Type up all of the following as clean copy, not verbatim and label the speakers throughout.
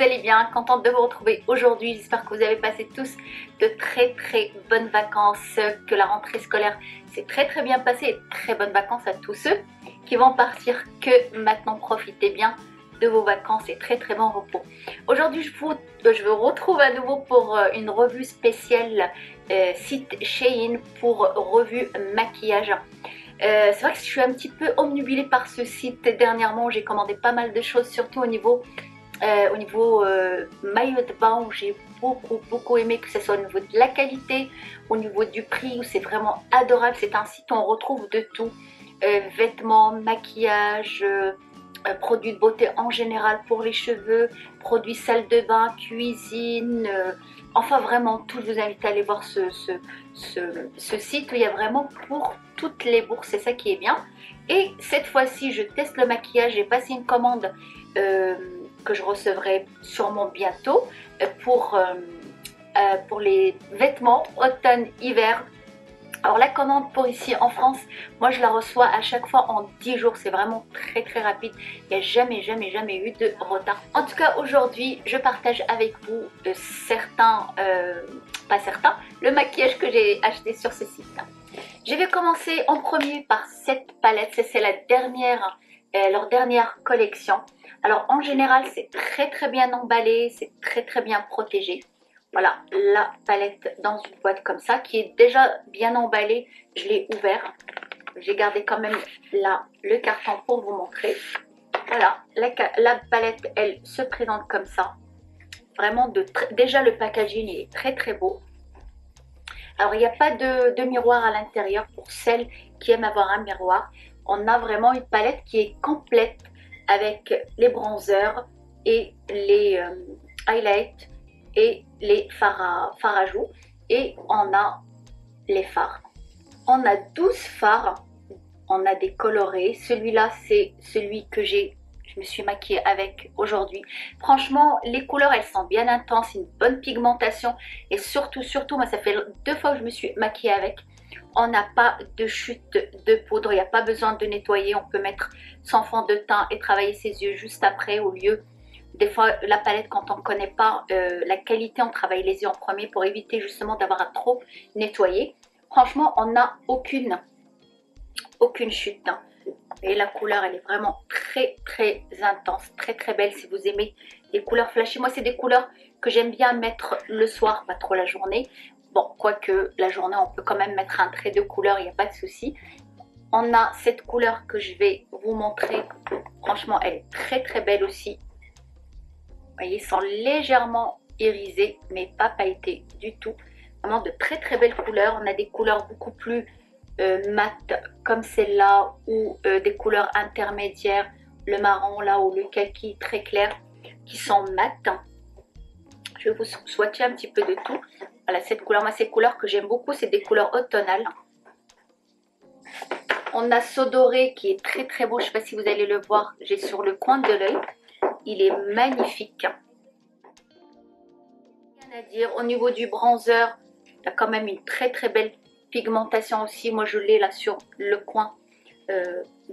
Speaker 1: vous allez bien, contente de vous retrouver aujourd'hui. J'espère que vous avez passé tous de très bonnes vacances, que la rentrée scolaire s'est très bien passée et très bonnes vacances à tous ceux qui vont partir, que maintenant profitez bien de vos vacances et très bon repos. Aujourd'hui je vous retrouve à nouveau pour une revue spéciale site Shein pour revue maquillage. C'est vrai que je suis un petit peu omnubilée par ce site dernièrement. J'ai commandé pas mal de choses, surtout au niveau maillot de bain, où j'ai beaucoup aimé, que ce soit au niveau de la qualité, au niveau du prix, où c'est vraiment adorable. C'est un site où on retrouve de tout, vêtements, maquillage, produits de beauté en général pour les cheveux, produits salle de bain, cuisine, enfin vraiment tout. Je vous invite à aller voir ce site où il y a vraiment pour toutes les bourses, c'est ça qui est bien. Et cette fois-ci je teste le maquillage. J'ai passé une commande que je recevrai sûrement bientôt pour les vêtements automne-hiver. Alors la commande pour ici en France, moi je la reçois à chaque fois en 10 jours, c'est vraiment très rapide, il n'y a jamais eu de retard. En tout cas aujourd'hui je partage avec vous le maquillage que j'ai acheté sur ce site. Je vais commencer en premier par cette palette, c'est la dernière, leur dernière collection. Alors en général c'est très bien emballé, c'est très bien protégé. Voilà la palette dans une boîte comme ça qui est déjà bien emballée. Je l'ai ouvert, j'ai gardé quand même là le carton pour vous montrer. Voilà, la palette elle se présente comme ça. Vraiment déjà le packaging il est très beau. Alors il n'y a pas de miroir à l'intérieur pour celles qui aiment avoir un miroir. On a vraiment une palette qui est complète avec les bronzers et les highlights et les fards à joues, et on a les fards. On a 12 fards, on a des colorés. Celui-là c'est celui que je me suis maquillée avec aujourd'hui. Franchement les couleurs elles sont bien intenses, une bonne pigmentation, et surtout moi ça fait 2 fois que je me suis maquillée avec. On n'a pas de chute de poudre, il n'y a pas besoin de nettoyer, on peut mettre son fond de teint et travailler ses yeux juste après. Au lieu, des fois la palette quand on ne connaît pas la qualité, on travaille les yeux en premier pour éviter justement d'avoir à trop nettoyer. Franchement on n'a aucune chute, hein. Et la couleur elle est vraiment très intense, très belle. Si vous aimez les couleurs flashy, moi c'est des couleurs que j'aime bien mettre le soir, pas trop la journée. Bon, quoique la journée on peut quand même mettre un trait de couleur, il n'y a pas de souci. On a cette couleur que je vais vous montrer, franchement elle est très belle aussi. Vous voyez, ils sont légèrement irisés mais pas pailletés du tout. Vraiment de très belles couleurs. On a des couleurs beaucoup plus mat comme celle-là, ou des couleurs intermédiaires, le marron là ou le kaki très clair, qui sont mat. Je vais vous swatcher un petit peu de tout. Voilà cette couleur, moi ces couleurs que j'aime beaucoup, c'est des couleurs automnales. On a ce doré qui est très beau, je ne sais pas si vous allez le voir, j'ai sur le coin de l'œil, il est magnifique. Rien à dire. Au niveau du bronzer, il y a quand même une très belle pigmentation aussi. Moi je l'ai là sur le coin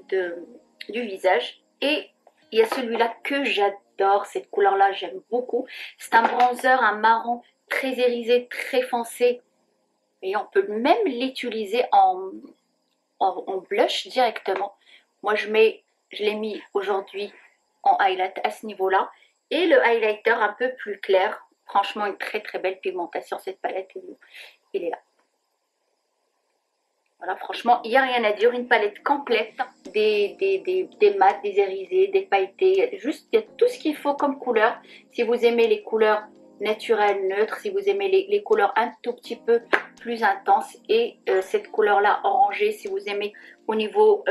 Speaker 1: du visage. Et il y a celui-là que j'adore, cette couleur là j'aime beaucoup. C'est un bronzer, un marron très irisé, très foncé, et on peut même l'utiliser en blush directement. Moi je l'ai mis aujourd'hui en highlight à ce niveau là, et le highlighter un peu plus clair. Franchement une très belle pigmentation, cette palette, il est là. Voilà, franchement, il n'y a rien à dire, une palette complète, des mats, des irisés, des pailletés, juste il y a tout ce qu'il faut comme couleur. Si vous aimez les couleurs naturelles, neutres, si vous aimez les couleurs un tout petit peu plus intenses, et cette couleur là orangée, si vous aimez au niveau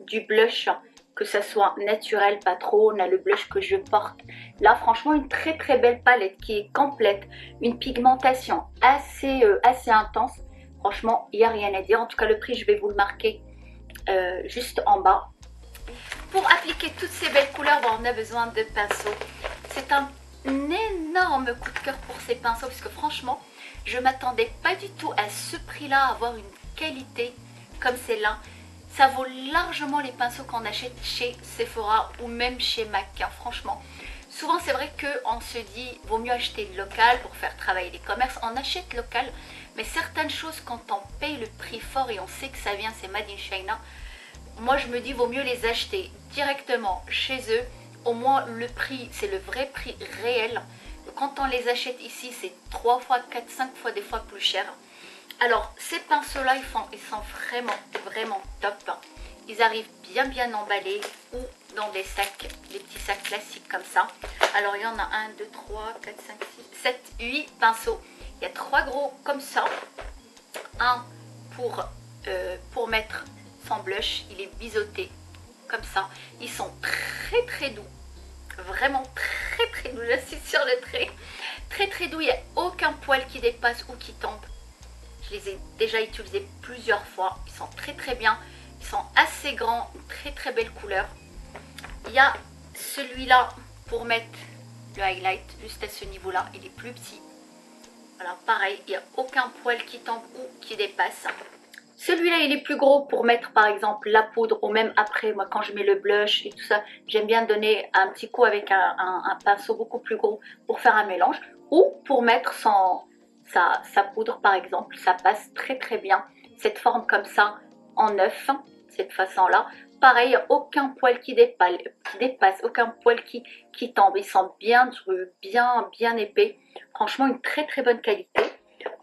Speaker 1: du blush, que ça soit naturel, pas trop. On a le blush que je porte là, franchement une très belle palette qui est complète, une pigmentation assez intense. Franchement, il n'y a rien à dire. En tout cas, le prix, je vais vous le marquer juste en bas. Pour appliquer toutes ces belles couleurs, bon, on a besoin de pinceaux. C'est un énorme coup de cœur pour ces pinceaux, parce que franchement, je ne m'attendais pas du tout à ce prix-là, à avoir une qualité comme celle-là. Ça vaut largement les pinceaux qu'on achète chez Sephora ou même chez MAC, hein, franchement. Souvent c'est vrai qu'on se dit vaut mieux acheter local pour faire travailler les commerces. On achète local, mais certaines choses quand on paye le prix fort et on sait que ça vient, c'est Made in China, moi je me dis vaut mieux les acheter directement chez eux. Au moins le prix, c'est le vrai prix réel. Quand on les achète ici, c'est 3 fois, 4, 5 fois des fois plus cher. Alors ces pinceaux là, ils sont vraiment top. Ils arrivent bien emballés ou dans des sacs, des petits sacs classiques comme ça. Alors il y en a 1, 2, 3, 4, 5, 6, 7, 8 pinceaux. Il y a 3 gros comme ça. Un pour mettre son blush, il est biseauté comme ça. Ils sont très doux. Vraiment très doux, j'insiste sur le trait. Très doux, il n'y a aucun poil qui dépasse ou qui tombe. Je les ai déjà utilisés plusieurs fois. Ils sont très bien. Ils sont assez grands, une très belle couleur. Il y a celui-là pour mettre le highlight juste à ce niveau-là. Il est plus petit. Voilà, pareil, il n'y a aucun poil qui tombe ou qui dépasse. Celui-là, il est plus gros pour mettre par exemple la poudre ou même après, moi quand je mets le blush et tout ça, j'aime bien donner un petit coup avec un pinceau beaucoup plus gros pour faire un mélange. Ou pour mettre sa poudre par exemple, ça passe très bien. Cette forme comme ça en œuf, cette façon-là. Pareil, il n'y a aucun poil qui dépasse, aucun poil qui tombe. Ils sont bien drus, bien épais. Franchement, une très bonne qualité.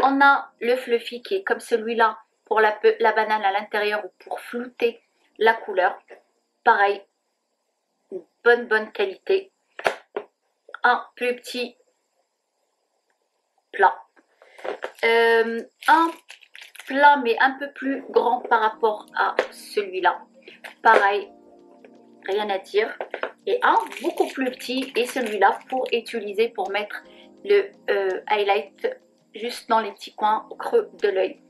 Speaker 1: On a le fluffy qui est comme celui-là pour la banane à l'intérieur ou pour flouter la couleur. Pareil, une bonne qualité. Un plus petit plat. Un plat mais un peu plus grand par rapport à celui-là. Pareil, rien à dire. Et un beaucoup plus petit et celui-là pour utiliser pour mettre le highlight juste dans les petits coins au creux de l'œil.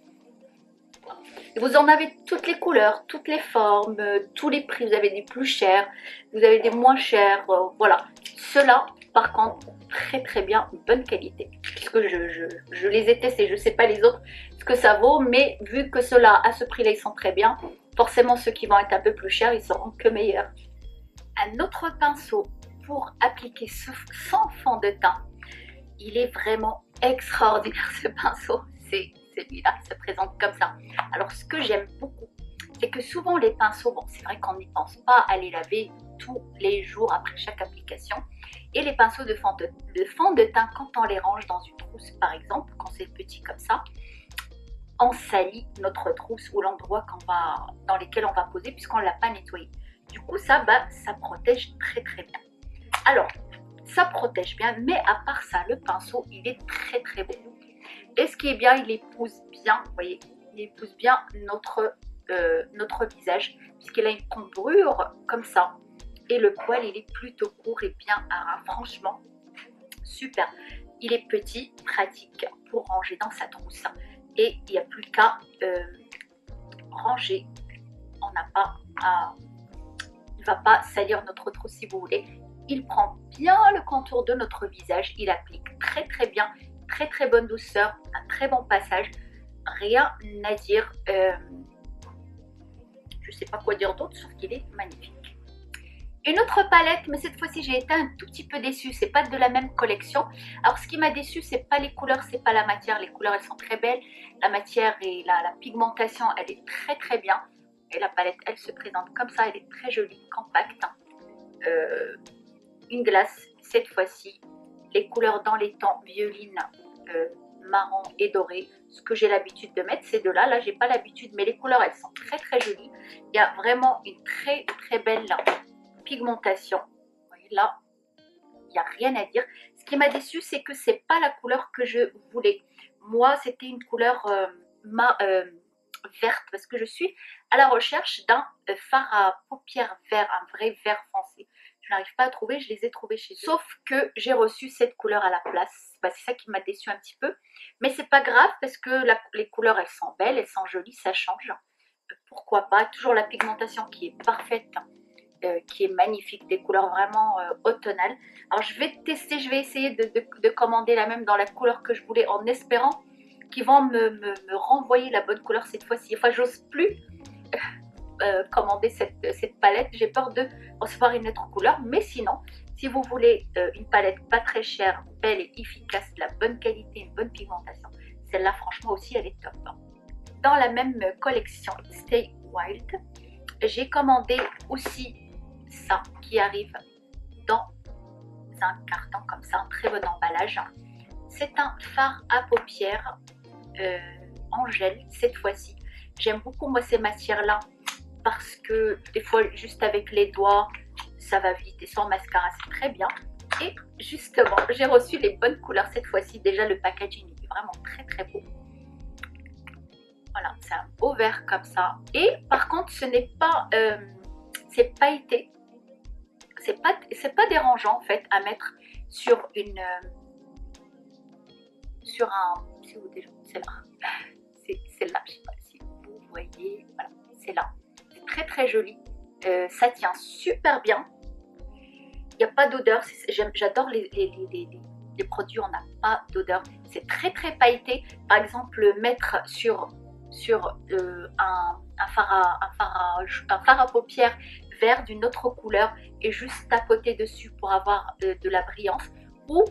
Speaker 1: Vous en avez toutes les couleurs, toutes les formes, tous les prix. Vous avez des plus chers, vous avez des moins chers, voilà. Ceux-là, par contre, très bien, bonne qualité. Puisque je les ai testés, je ne sais pas les autres ce que ça vaut, mais vu que ceux-là, à ce prix-là, ils sont très bien, forcément ceux qui vont être un peu plus chers, ils seront que meilleurs. Un autre pinceau pour appliquer sans fond de teint, il est vraiment extraordinaire ce pinceau, c'est celui-là, il se présente comme ça. Alors ce que j'aime beaucoup, c'est que souvent les pinceaux, bon c'est vrai qu'on n'y pense pas à les laver tous les jours après chaque application, et les pinceaux de fond de teint, quand on les range dans une trousse par exemple, quand c'est petit comme ça, on salit notre trousse ou l'endroit dans lequel on va poser puisqu'on ne l'a pas nettoyé. Du coup ça protège très bien. Alors ça protège bien, mais à part ça, le pinceau, il est très beau. Et ce qui est bien, il épouse bien, vous voyez, il épouse bien notre visage, puisqu'il a une cambrure comme ça. Et le poil, il est plutôt court et bien haras, franchement, super. Il est petit, pratique pour ranger dans sa trousse. Et il n'y a plus qu'à ranger. On n'a pas à... Il ne va pas salir notre trousse si vous voulez. Il prend bien le contour de notre visage, il applique très bien, très bonne douceur, un très bon passage, rien à dire, je ne sais pas quoi dire d'autre, sauf qu'il est magnifique. Une autre palette, mais cette fois-ci j'ai été un tout petit peu déçue, c'est pas de la même collection. Alors ce qui m'a déçue, c'est pas les couleurs, c'est pas la matière, les couleurs elles sont très belles, la matière et la pigmentation elle est très bien, et la palette elle se présente comme ça, elle est très jolie, compacte. Une glace cette fois-ci, les couleurs dans les tons violine, marron et doré. Ce que j'ai l'habitude de mettre, ces deux-là. Là, j'ai pas l'habitude, mais les couleurs, elles sont très jolies. Il y a vraiment une très belle pigmentation. Vous voyez, là, il n'y a rien à dire. Ce qui m'a déçu, c'est que c'est pas la couleur que je voulais. Moi, c'était une couleur verte, parce que je suis à la recherche d'un fard à paupières vert, un vrai vert foncé. Je n'arrive pas à trouver, je les ai trouvés chez eux. Sauf que j'ai reçu cette couleur à la place. Bah, c'est ça qui m'a déçu un petit peu. Mais c'est pas grave parce que les couleurs, elles sont belles, elles sont jolies, ça change. Pourquoi pas. Toujours la pigmentation qui est parfaite, qui est magnifique, des couleurs vraiment automnales. Alors je vais tester, je vais essayer de commander la même dans la couleur que je voulais en espérant qu'ils vont me renvoyer la bonne couleur cette fois-ci. Enfin, j'ose plus commander cette palette, j'ai peur de recevoir une autre couleur, mais sinon Si vous voulez une palette pas très chère, belle et efficace, de la bonne qualité, une bonne pigmentation, celle-là franchement aussi elle est top. Dans la même collection Stay Wild, j'ai commandé aussi ça qui arrive dans un carton comme ça, un très bon emballage. C'est un fard à paupières en gel cette fois-ci. J'aime beaucoup moi ces matières-là parce que des fois juste avec les doigts ça va vite et sans mascara c'est très bien. Et justement j'ai reçu les bonnes couleurs cette fois-ci. Déjà le packaging est vraiment très très beau. Voilà, c'est un beau vert comme ça. Et par contre ce n'est pas c'est pailleté. C'est pas dérangeant en fait à mettre sur une sur un, si vous déjà c'est là, c'est celle-là, je sais pas si vous voyez, voilà, c'est là, c'est très très joli, ça tient super bien, il n'y a pas d'odeur, j'adore les produits, on n'a pas d'odeur, c'est très très pailleté. Par exemple mettre sur un fard à paupières vert d'une autre couleur et juste tapoter dessus pour avoir de la brillance, ou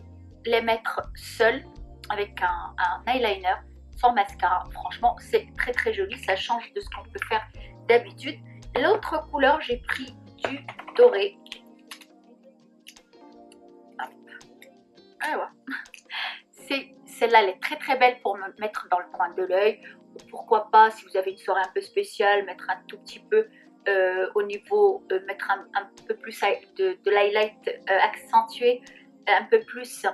Speaker 1: les mettre seuls avec un eyeliner sans mascara. Franchement c'est très très joli, ça change de ce qu'on peut faire d'habitude. L'autre couleur, j'ai pris du doré. Ah ouais. Celle-là elle est très très belle pour me mettre dans le coin de l'œil, ou pourquoi pas si vous avez une soirée un peu spéciale, mettre un tout petit peu au niveau, mettre un peu plus de l'highlight, accentuer un peu plus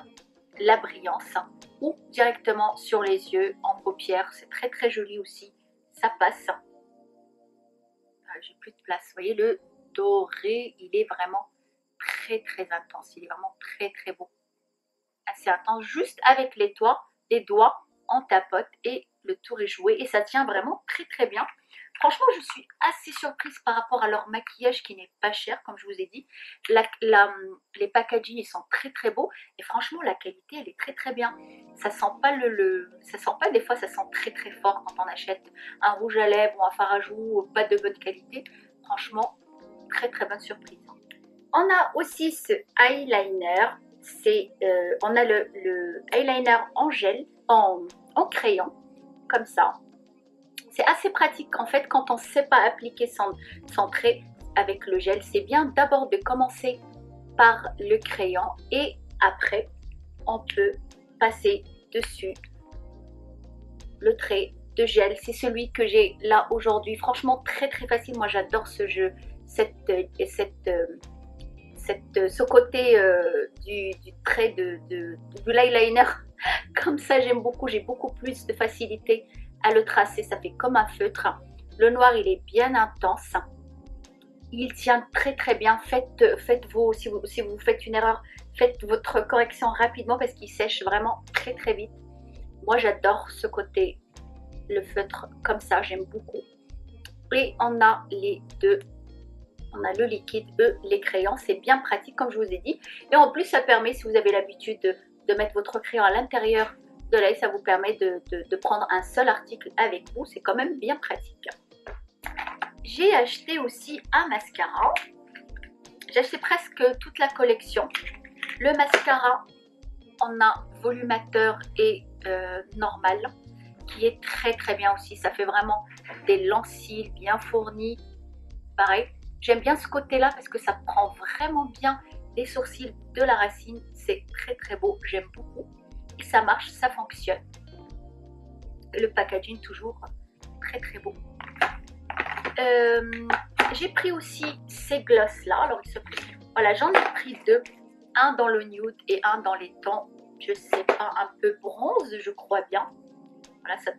Speaker 1: la brillance, ou directement sur les yeux en paupières, c'est très très joli aussi, ça passe. J'ai plus de place, vous voyez le doré il est vraiment très très intense, il est vraiment très très beau, assez intense. Juste avec les doigts on tapote et le tour est joué et ça tient vraiment très très bien. Franchement je suis assez surprise par rapport à leur maquillage qui n'est pas cher comme je vous ai dit. Les packaging ils sont très très beaux et franchement la qualité elle est très très bien. Ça sent pas ça sent pas, des fois ça sent très très fort quand on achète un rouge à lèvres ou un fard à joues pas de bonne qualité. Franchement très très bonne surprise. On a aussi ce eyeliner, on a le eyeliner en gel, en crayon, comme ça. C'est assez pratique en fait quand on ne sait pas appliquer son trait avec le gel. C'est bien d'abord de commencer par le crayon et après on peut passer dessus le trait de gel. C'est celui que j'ai là aujourd'hui. Franchement très très facile, moi j'adore ce jeu, ce côté du trait de l'eyeliner comme ça j'aime beaucoup, j'ai beaucoup plus de facilité à le tracer, ça fait comme un feutre. Le noir il est bien intense, il tient très très bien. Faites-vous, si vous faites une erreur, faites votre correction rapidement parce qu'il sèche vraiment très très vite. Moi j'adore ce côté, le feutre comme ça, j'aime beaucoup. Et on a les deux, on a le liquide et les crayons, c'est bien pratique comme je vous ai dit. Et en plus ça permet, si vous avez l'habitude de mettre votre crayon à l'intérieur de l'œil, ça vous permet de prendre un seul article avec vous, c'est quand même bien pratique. J'ai acheté aussi un mascara, j'ai acheté presque toute la collection. Le mascara, on a volumateur et normal, qui est très très bien aussi, ça fait vraiment des longs cils bien fournis, pareil. J'aime bien ce côté-là parce que ça prend vraiment bien les sourcils de la racine. C'est très très beau, j'aime beaucoup. Et ça marche, ça fonctionne. Le packaging toujours très très beau. J'ai pris aussi ces glosses-là. Alors voilà, j'en ai pris deux. Un dans le nude et un dans les tons, je sais pas, un peu bronze, je crois bien. Voilà, c'est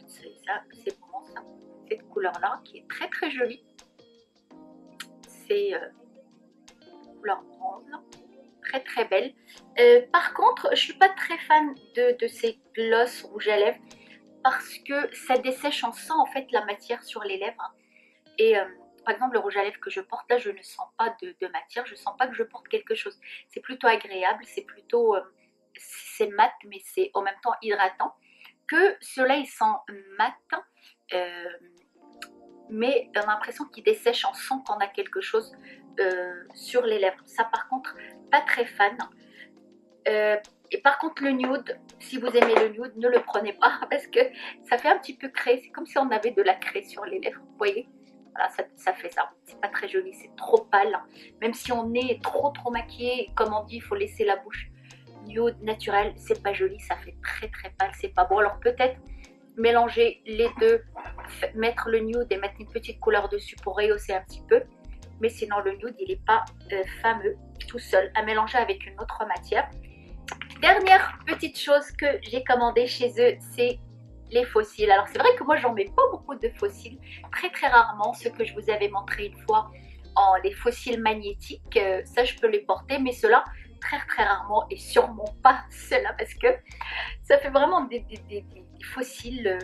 Speaker 1: bronze, ça. Cette couleur-là qui est très très jolie. C'est couleur bronze, très très belle. Par contre je suis pas très fan de ces glosses rouge à lèvres parce que ça dessèche, on sent en fait la matière sur les lèvres. Et par exemple le rouge à lèvres que je porte là, je ne sens pas de matière, je sens pas que je porte quelque chose. C'est plutôt agréable, c'est plutôt c'est mat mais c'est en même temps hydratant. Que ceux-là ils sont mat, mais on a l'impression qu'il dessèche, on sent qu'on a quelque chose sur les lèvres. Ça par contre, pas très fan. Et par contre le nude, si vous aimez le nude, ne le prenez pas parce que ça fait un petit peu craie. C'est comme si on avait de la craie sur les lèvres, vous voyez. Voilà, ça fait ça. C'est pas très joli, c'est trop pâle. Même si on est trop maquillé, comme on dit, il faut laisser la bouche nude naturelle. C'est pas joli, ça fait très pâle, c'est pas bon. Alors peut-être mélanger les deux, mettre le nude et mettre une petite couleur dessus pour rehausser un petit peu. Mais sinon le nude, il n'est pas fameux tout seul, à mélanger avec une autre matière. Dernière petite chose que j'ai commandé chez eux, c'est les fossiles. Alors c'est vrai que moi j'en mets pas beaucoup de fossiles, très rarement. Ce que je vous avais montré une fois en les fossiles magnétiques, ça je peux les porter, mais ceux-là très rarement, et sûrement pas ceux-là parce que ça fait vraiment des fossiles,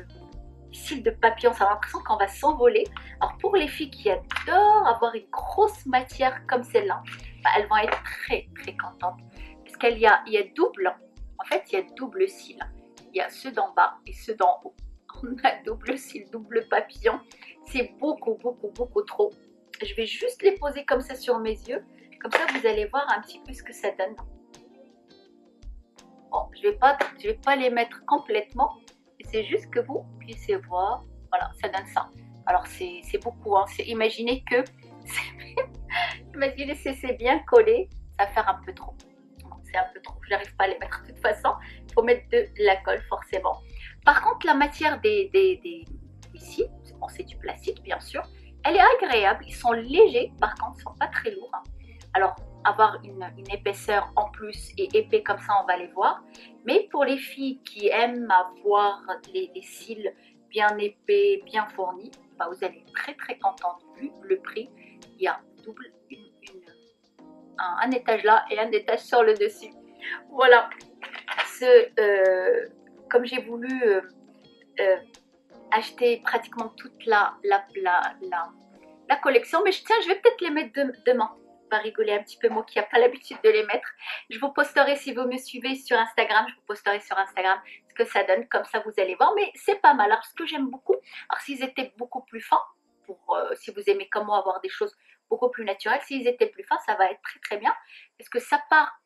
Speaker 1: cils de papillon. Ça a l'impression qu'on va s'envoler. Alors pour les filles qui adorent avoir une grosse matière comme celle-là, bah, elles vont être très contentes parce qu'il y a double, en fait il y a double cils. Il y a ceux d'en bas et ceux d'en haut. On a double cils, double papillon. C'est beaucoup trop. Je vais juste les poser comme ça sur mes yeux. Comme ça, vous allez voir un petit peu ce que ça donne. Bon, je vais pas les mettre complètement. C'est juste que vous puissiez voir. Voilà, ça donne ça. Alors, c'est beaucoup. Hein. Imaginez que... imaginez si c'est bien collé. Ça va faire un peu trop. C'est un peu trop, j'arrive pas à les mettre de toute façon, il faut mettre de la colle forcément. Par contre la matière ici, bon, c'est du plastique bien sûr, elle est agréable, ils sont légers, par contre ils sont pas très lourds. Hein. Alors avoir une épaisseur en plus et épais comme ça on va les voir, mais pour les filles qui aiment avoir les cils bien épais, bien fournis, bah, vous allez être très contente vu le prix. Il y a double un étage là et un étage sur le dessus. Voilà, comme j'ai voulu acheter pratiquement toute la collection, mais tiens, je vais peut-être les mettre demain. On va rigoler un petit peu, moi qui n'ai pas l'habitude de les mettre. Je vous posterai, si vous me suivez sur Instagram, je vous posterai sur Instagram ce que ça donne, comme ça vous allez voir, mais c'est pas mal. Alors ce que j'aime beaucoup, alors s'ils étaient beaucoup plus fins, pour si vous aimez comme moi avoir des choses beaucoup plus naturelles, s'ils étaient plus fins, ça va être très bien, parce que ça part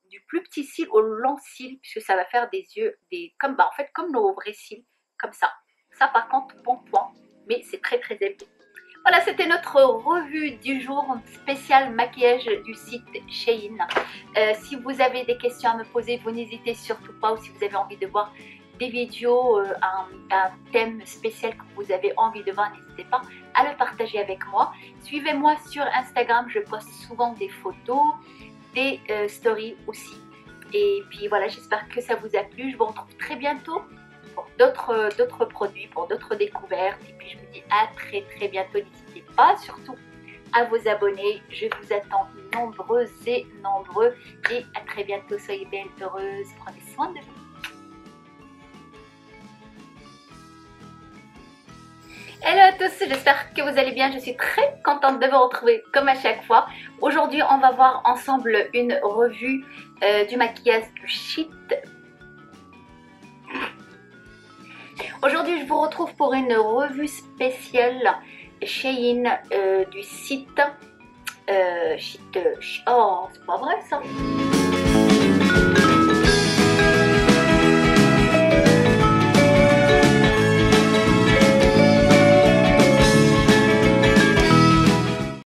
Speaker 1: du plus petit cil au long cil, puisque ça va faire des yeux, comme, bah, en fait comme nos vrais cils, comme ça. Ça par contre, bon point, mais c'est très épais. Voilà, c'était notre revue du jour spécial maquillage du site Shein. Si vous avez des questions à me poser, vous n'hésitez surtout pas, ou si vous avez envie de voir des vidéos, un thème spécial que vous avez envie de voir, n'hésitez pas à le partager avec moi. Suivez-moi sur Instagram, je poste souvent des photos, des stories aussi. Et puis voilà, j'espère que ça vous a plu. Je vous retrouve très bientôt pour d'autres produits, pour d'autres découvertes. Et puis je vous dis à très bientôt. N'hésitez pas surtout à vous abonner. Je vous attends nombreuses et nombreux. Et à très bientôt. Soyez belles, heureuses. Prenez soin de vous. Hello à tous, j'espère que vous allez bien. Je suis très contente de vous retrouver comme à chaque fois. Aujourd'hui, on va voir ensemble une revue du maquillage du Shein. Aujourd'hui, je vous retrouve pour une revue spéciale Shein du site. Oh, c'est pas vrai ça.